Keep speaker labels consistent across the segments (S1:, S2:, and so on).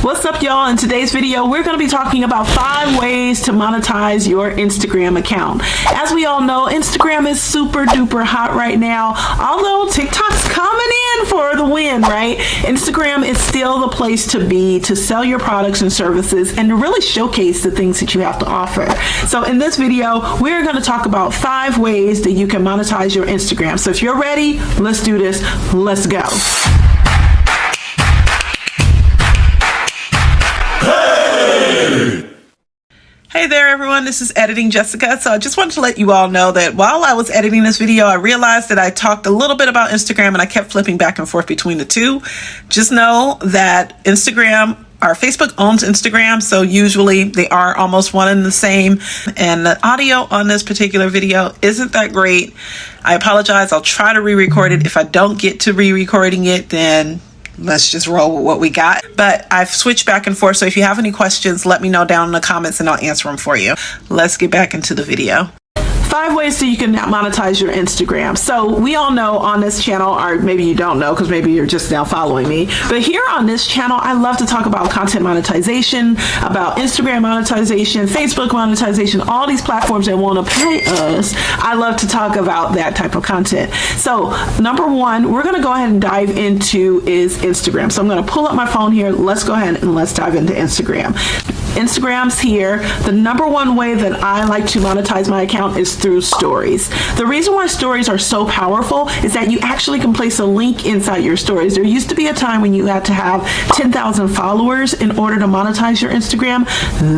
S1: What's up, y'all? In today's video, we're going to be talking about 5 ways to monetize your Instagram account. As we all know, Instagram is super duper hot right now, although TikTok's coming in for the win, right? Instagram is still the place to be to sell your products and services and to really showcase the things that you have to offer. So in this video, we're going to talk about 5 ways that you can monetize your Instagram. So if you're ready, let's do this. Let's go. Hey there everyone, this is Editing Jessica. So I just wanted to let you all know that while I was editing this video, I realized that I talked a little bit about Instagram and I kept flipping back and forth between the two. Just know that Facebook owns Instagram, so usually they are almost one and the same. And the audio on this particular video isn't that great. I apologize. I'll try to re-record it. If I don't get to re-recording it, then let's just roll with what we got. But I've switched back and forth, so if you have any questions, let me know down in the comments and I'll answer them for you. Let's get back into the video. 5 ways so you can monetize your Instagram. So we all know on this channel, or maybe you don't know because maybe you're just now following me, but here on this channel, I love to talk about content monetization, about Instagram monetization, Facebook monetization, all these platforms that want to pay us. I love to talk about that type of content. So number 1, we're going to go ahead and dive into is Instagram. So I'm going to pull up my phone here. Let's go ahead and let's dive into Instagram. Instagram's here. The number 1 way that I like to monetize my account is through stories. The reason why stories are so powerful is that you actually can place a link inside your stories. There used to be a time when you had to have 10,000 followers in order to monetize your Instagram.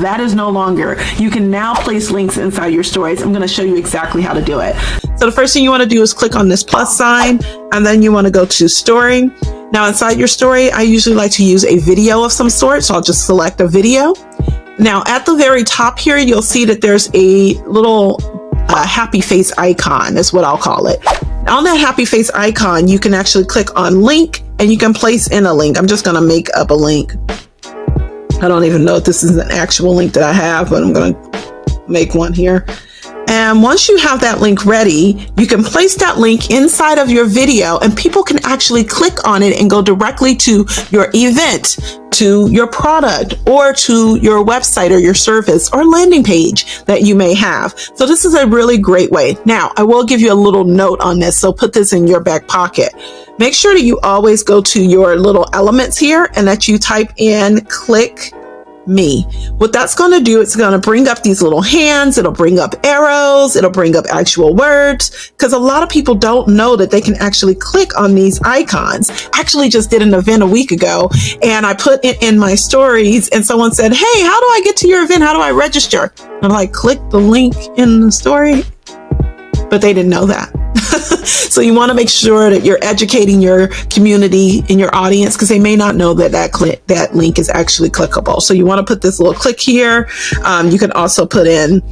S1: That is no longer. You can now place links inside your stories. I'm going to show you exactly how to do it. So the first thing you want to do is click on this plus sign, and then you want to go to story. Now inside your story, I usually like to use a video of some sort, so I'll just select a video. Now at the very top here, you'll see that there's a little happy face icon, is what I'll call it. On that happy face icon, you can actually click on link and you can place in a link. I'm just going to make up a link. I don't even know if this is an actual link that I have, but I'm going to make one here. And once you have that link ready, you can place that link inside of your video and people can actually click on it and go directly to your event, to your product, or to your website or your service or landing page that you may have. So this is a really great way. Now, I will give you a little note on this, so put this in your back pocket. Make sure that you always go to your little elements here and that you type in click me. What that's going to do, it's going to bring up these little hands, it'll bring up arrows, it'll bring up actual words, because a lot of people don't know that they can actually click on these icons. I actually just did an event a week ago and I put it in my stories and someone said, hey, how do I get to your event? How do I register? And I'm like, click the link in the story. But they didn't know that. So you want to make sure that you're educating your community and your audience, because they may not know that that link is actually clickable. So you want to put this little click here. You can also put in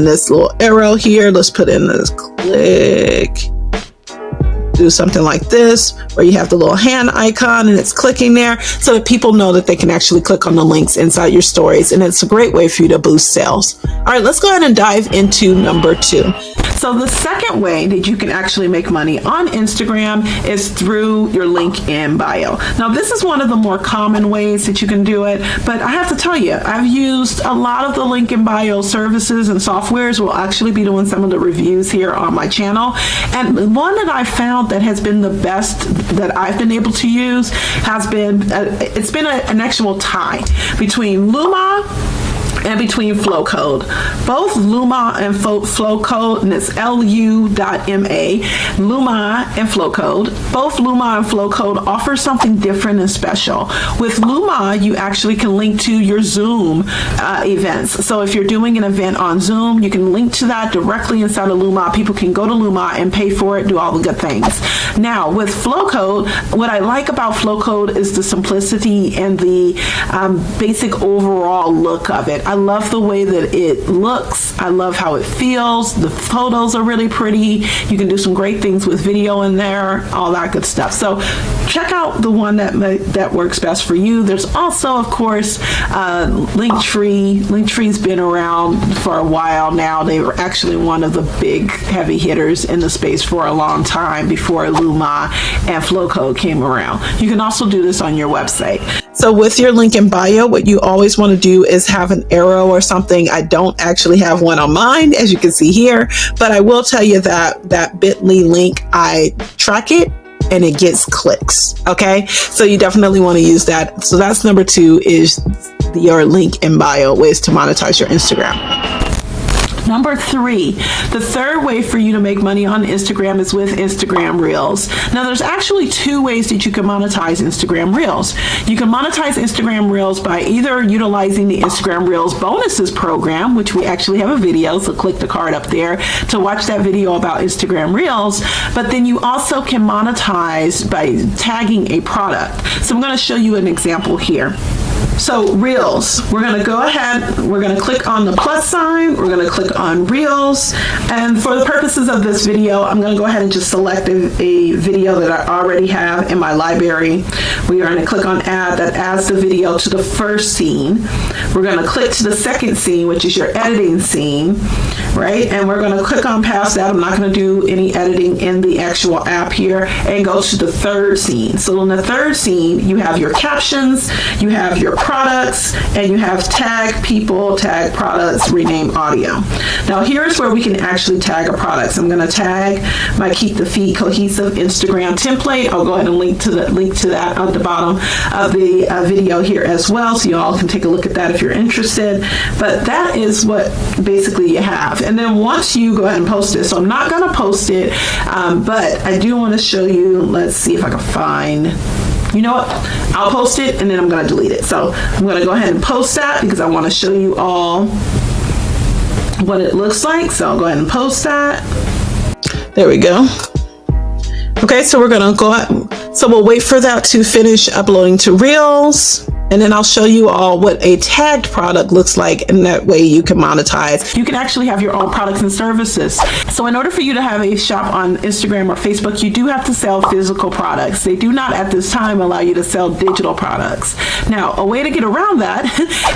S1: this little arrow here. Let's put in this click. Do something like this, where you have the little hand icon and it's clicking there, so that people know that they can actually click on the links inside your stories. And it's a great way for you to boost sales. All right, let's go ahead and dive into number 2. So the second way that you can actually make money on Instagram is through your link in bio. Now, this is one of the more common ways that you can do it, but I have to tell you, I've used a lot of the link in bio services and softwares. We'll actually be doing some of the reviews here on my channel. And one that I found that has been the best that I've been able to use has been, it's been an actual tie between Luma and between Flowcode. Both Luma and Flowcode, and it's LU.MA, Luma and Flowcode. Both Luma and Flowcode offer something different and special. With Luma, you actually can link to your Zoom events. So if you're doing an event on Zoom, you can link to that directly inside of Luma. People can go to Luma and pay for it, do all the good things. Now, with Flowcode, what I like about Flowcode is the simplicity and the basic overall look of it. I love the way that it looks. I love how it feels. The photos are really pretty. You can do some great things with video in there, all that good stuff. So check out the one that works best for you. There's also, of course, Linktree. Linktree's been around for a while now. They were actually one of the big heavy hitters in the space for a long time before Luma and Flowcode came around. You can also do this on your website. So with your link in bio, what you always want to do is have an arrow or something. I don't actually have one on mine, as you can see here, but I will tell you that that bit.ly link, I track it and it gets clicks. Okay, so you definitely want to use that. So that's number 2, is your link in bio, ways to monetize your Instagram. Number 3, the third way for you to make money on Instagram is with Instagram Reels. Now, there's actually 2 ways that you can monetize Instagram Reels. You can monetize Instagram Reels by either utilizing the Instagram Reels bonuses program, which we actually have a video, so click the card up there to watch that video about Instagram Reels. But then you also can monetize by tagging a product. So I'm going to show you an example here. So Reels, we're going to go ahead, we're going to click on the plus sign, we're going to click on Reels, and for the purposes of this video, I'm going to go ahead and just select a video that I already have in my library. We are going to click on add, that adds the video to the first scene. We're going to click to the second scene, which is your editing scene, right? And we're going to click on past that. I'm not going to do any editing in the actual app here, and go to the third scene. So in the third scene, you have your captions, you have your products, and you have tag people, tag products, rename audio. Now here's where we can actually tag a product. So I'm going to tag my Keep the Feed Cohesive Instagram template. I'll go ahead and link to that at the bottom of the video here as well, so you all can take a look at that if you're interested. But that is what basically you have. And then once you go ahead and post it, so I'm not going to post it, but I do want to show you. Let's see if I can find. You know what? I'll post it and then I'm going to delete it. So I'm going to go ahead and post that because I want to show you all what it looks like. So I'll go ahead and post that. There we go. Okay, so we're going to go ahead. So we'll wait for that to finish uploading to Reels. And then I'll show you all what a tagged product looks like, and that way you can monetize. You can actually have your own products and services. So in order for you to have a shop on Instagram or Facebook, you do have to sell physical products. They do not at this time allow you to sell digital products. Now, a way to get around that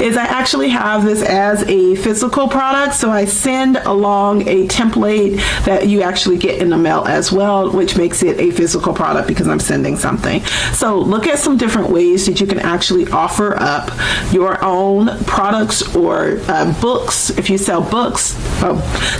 S1: is I actually have this as a physical product. So I send along a template that you actually get in the mail as well, which makes it a physical product because I'm sending something. So look at some different ways that you can actually offer up your own products or books. If you sell books,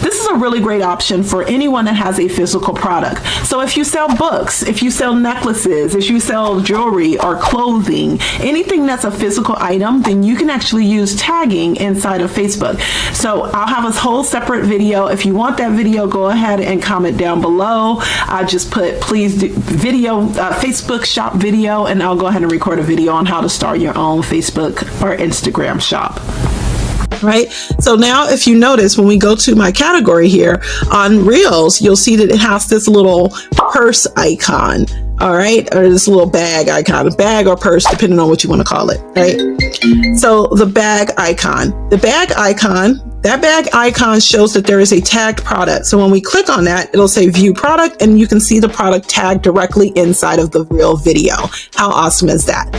S1: this is a really great option for anyone that has a physical product. So if you sell books, if you sell necklaces, if you sell jewelry or clothing, anything that's a physical item, then you can actually use tagging inside of Facebook. So I'll have a whole separate video. If you want that video, go ahead and comment down below. I just put please do video, Facebook shop video, and I'll go ahead and record a video on how to start your own Facebook or Instagram shop. Right? So now if you notice, when we go to my category here on Reels, you'll see that it has this little purse icon. All right, or this little bag icon, a bag or purse, depending on what you want to call it, right? So the bag icon, that bag icon shows that there is a tagged product. So when we click on that, it'll say view product, and you can see the product tagged directly inside of the Reel video. How awesome is that?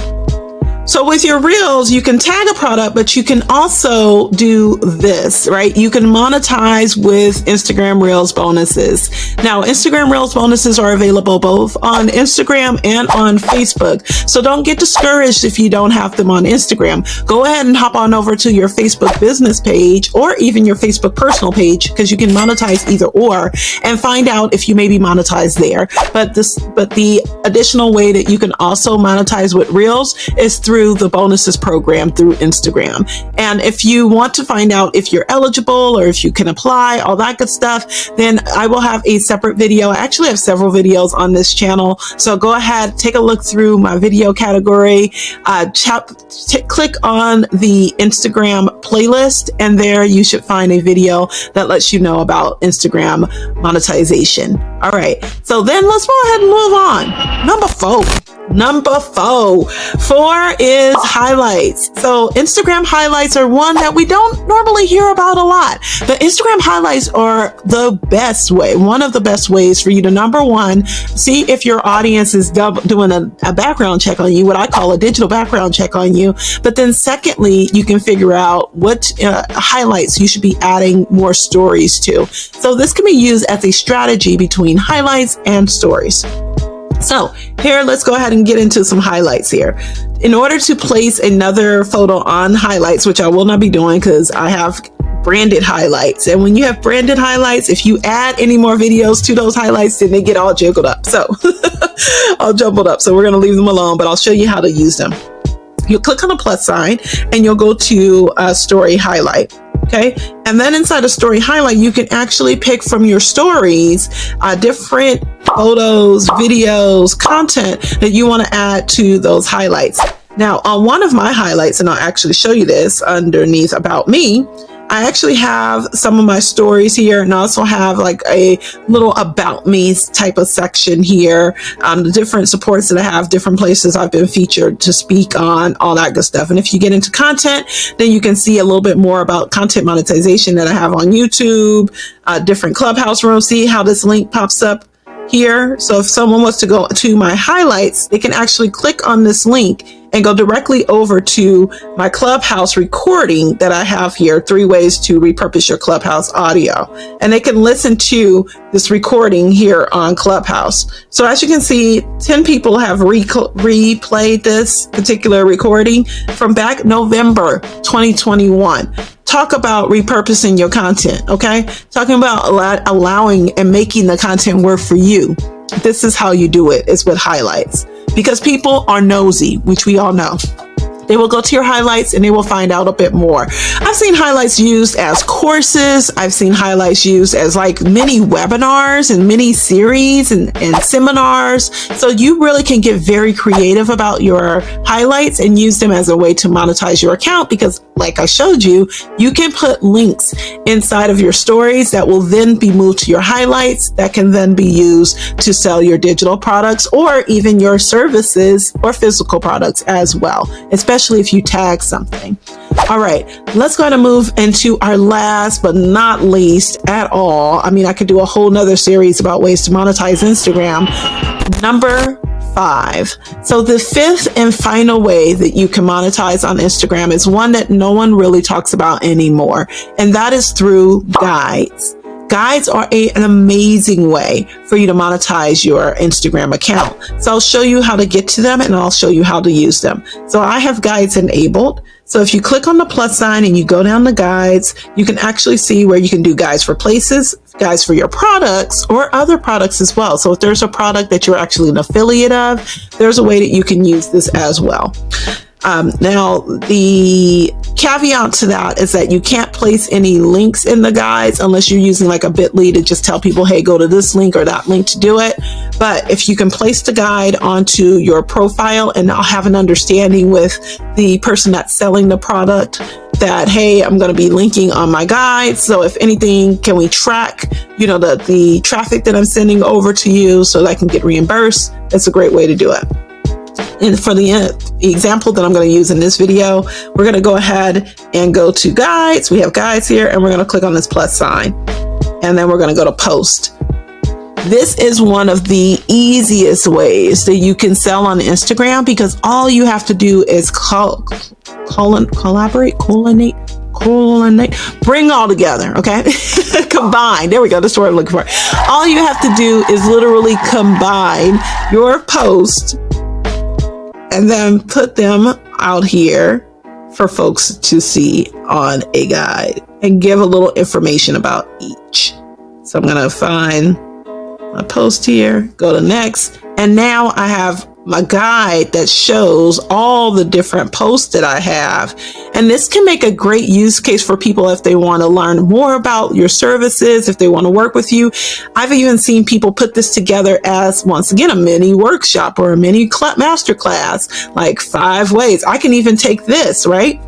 S1: So with your Reels, you can tag a product, but you can also do this, right? You can monetize with Instagram Reels bonuses. Now, Instagram Reels bonuses are available both on Instagram and on Facebook. So don't get discouraged if you don't have them on Instagram. Go ahead and hop on over to your Facebook business page or even your Facebook personal page, because you can monetize either or, and find out if you may be monetized there. But the additional way that you can also monetize with Reels is through the bonuses program through Instagram. And if you want to find out if you're eligible or if you can apply, all that good stuff, then I will have a separate video. I actually have several videos on this channel. So go ahead, take a look through my video category, click on the Instagram playlist, and there you should find a video that lets you know about Instagram monetization. All right, so then let's go ahead and move on. Number four is highlights. So Instagram highlights are one that we don't normally hear about a lot, but Instagram highlights are the best way, one of the best ways for you to, number one, see if your audience is doing a background check on you, what I call a digital background check on you. But then secondly, you can figure out what highlights you should be adding more stories to. So this can be used as a strategy between highlights and stories. So here, let's go ahead and get into some highlights here. In order to place another photo on highlights, which I will not be doing because I have branded highlights. And when you have branded highlights, if you add any more videos to those highlights, then they get all jiggled up. So all jumbled up. So we're going to leave them alone, but I'll show you how to use them. You'll click on the plus sign and you'll go to story highlight. Okay. And then inside of story highlight, you can actually pick from your stories, different photos, videos, content that you want to add to those highlights. Now, on one of my highlights, and I'll actually show you this underneath about me, I actually have some of my stories here, and I also have like a little about me type of section here. The different supports that I have, different places I've been featured to speak on, all that good stuff. And if you get into content, then you can see a little bit more about content monetization that I have on YouTube, different Clubhouse rooms. See how this link pops up here? So if someone wants to go to my highlights, they can actually click on this link and go directly over to my Clubhouse recording that I have here, 3 ways to repurpose your Clubhouse audio. And they can listen to this recording here on Clubhouse. So as you can see, 10 people have replayed this particular recording from back November 2021. Talk about repurposing your content, okay? Talking about allowing and making the content work for you. This is how you do it, is with highlights. Because people are nosy, which we all know. They will go to your highlights and they will find out a bit more. I've seen highlights used as courses. I've seen highlights used as like mini webinars and mini series and seminars. So you really can get very creative about your highlights and use them as a way to monetize your account, because like I showed you, you can put links inside of your stories that will then be moved to your highlights that can then be used to sell your digital products or even your services or physical products as well, especially if you tag something. All right, let's go ahead and move into our last but not least at all. I mean, I could do a whole nother series about ways to monetize Instagram. Number 5. So the 5th and final way that you can monetize on Instagram is one that no one really talks about anymore, and that is through guides. Guides are an amazing way for you to monetize your Instagram account. So I'll show you how to get to them and I'll show you how to use them. So I have guides enabled. So if you click on the plus sign and you go down to guides, you can actually see where you can do guides for places, guides for your products or other products as well. So if there's a product that you're actually an affiliate of, there's a way that you can use this as well. Now, the caveat to that is that you can't place any links in the guides unless you're using like a bit.ly to just tell people, hey, go to this link or that link to do it. But if you can place the guide onto your profile and I'll have an understanding with the person that's selling the product that, hey, I'm going to be linking on my guide. So if anything, can we track, you know, the traffic that I'm sending over to you so that I can get reimbursed? That's a great way to do it. And for the example that I'm going to use in this video, we're going to go ahead and go to guides. We have guides here and we're going to click on this plus sign and then we're going to go to post. This is one of the easiest ways that you can sell on Instagram, because all you have to do is collaborate, bring all together, okay? Combine. There we go. That's what I'm looking for. All you have to do is literally combine your post and then put them out here for folks to see on a guide and give a little information about each. So I'm going to find my post here, go to next, and now I have my guide that shows all the different posts that I have. And this can make a great use case for people if they want to learn more about your services, if they want to work with you. I've even seen people put this together as, once again, a mini workshop or a mini masterclass, like 5 ways. I can even take this, right?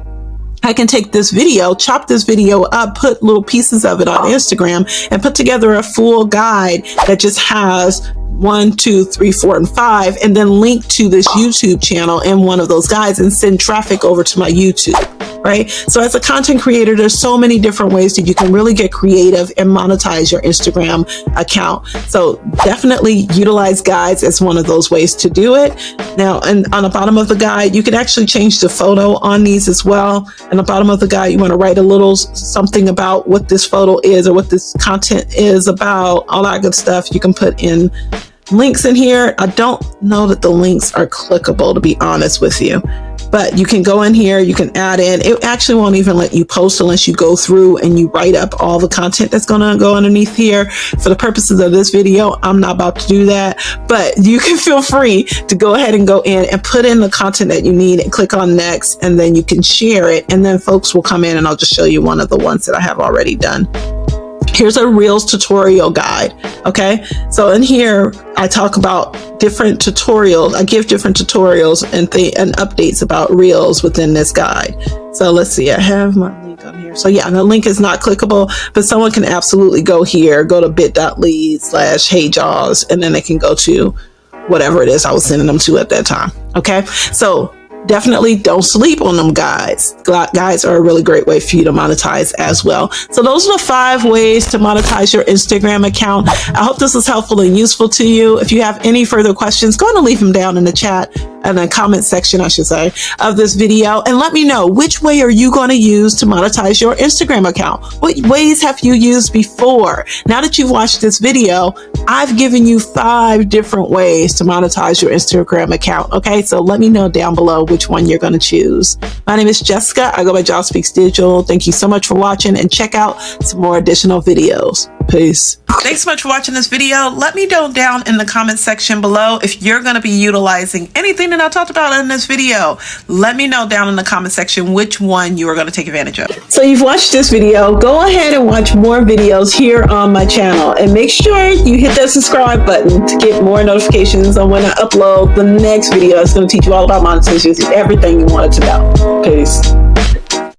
S1: I can take this video, chop this video up, put little pieces of it on Instagram, and put together a full guide that just has 1, 2, 3, 4, and 5, and then link to this YouTube channel in one of those guides and send traffic over to my YouTube, right? So as a content creator, there's so many different ways that you can really get creative and monetize your Instagram account. So definitely utilize guides as one of those ways to do it. Now, and on the bottom of the guide, you can actually change the photo on these as well. And the bottom of the guide, you want to write a little something about what this photo is or what this content is about, all that good stuff. You can put in links in here. I don't know that the links are clickable, to be honest with you, but you can go in here, you can add in. It actually won't even let you post unless you go through and you write up all the content that's going to go underneath here. For the purposes of this video, I'm not about to do that, but you can feel free to go ahead and go in and put in the content that you need and click on next, and then you can share it, and then folks will come in and I'll just show you one of the ones that I have already done. Here's a Reels tutorial guide. Okay, so in here I talk about different tutorials. I give different tutorials and updates about Reels within this guide. So let's see, I have my link on here. So yeah, the link is not clickable, but someone can absolutely go here, go to bit.ly/heyjaws, and then they can go to whatever it is I was sending them to at that time. Okay, so definitely don't sleep on them guides. Guides are a really great way for you to monetize as well. So those are the 5 ways to monetize your Instagram account. I hope this was helpful and useful to you. If you have any further questions, go ahead and leave them down in the chat and the comment section, I should say, of this video, and let me know, which way are you going to use to monetize your Instagram account? What ways have you used before? Now that you've watched this video, I've given you 5 different ways to monetize your Instagram account. Okay, so let me know down below which one you're going to choose. My name is Jessica. I go by Jaws Speaks Digital. Thank you so much for watching, and check out some more additional videos. Peace. Thanks so much for watching this video. Let me know down in the comment section below if you're going to be utilizing anything that I talked about in this video. Let me know down in the comment section which one you are going to take advantage of. So you've watched this video. Go ahead and watch more videos here on my channel, and make sure you hit that subscribe button to get more notifications on when I upload the next video that's going to teach you all about monetization, everything you wanted to know. Peace.